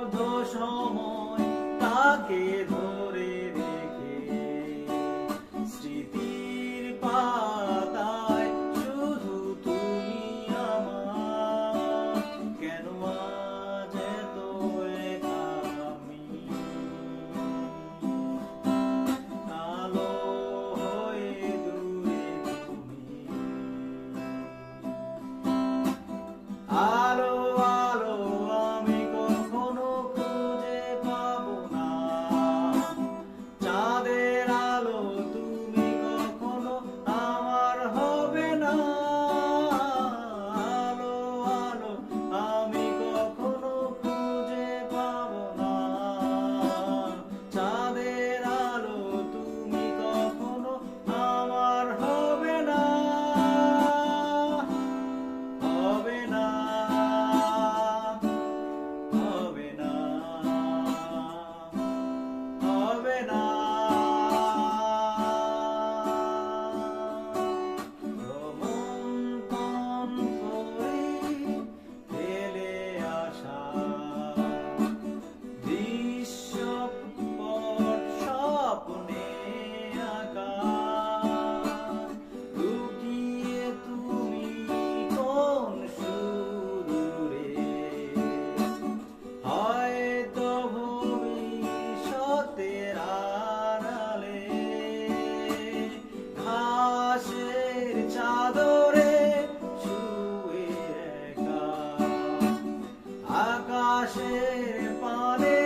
নিস্তব্ধ সময় তাকে ধরে রেখে স্মৃতির পাতায় শুধু তুমি আমার। কেন আজ এত একা আমি? আলো হয়ে দূরে তুমি, আলো আলো আমি কখনো খুঁজে পাবো না। চাঁদের আলো তুমি কখনো আমার হবে না। আলো আলো আমি কখনো খুঁজে পাবো না। চাঁদের আলো তুমি কখনো আমার হবে না, হবে না, হবে না, হবে না। ভ্রমণ করি ফেলে আসা দৃশ্যপট স্বপ্নে আঁকা। লুকিয়ে তুমি কোন সুদূরে, হয়তো ভবিষ্যতের আড়ালে। ঘাসের চাদরে শুয়ে একা, আকাশের পানে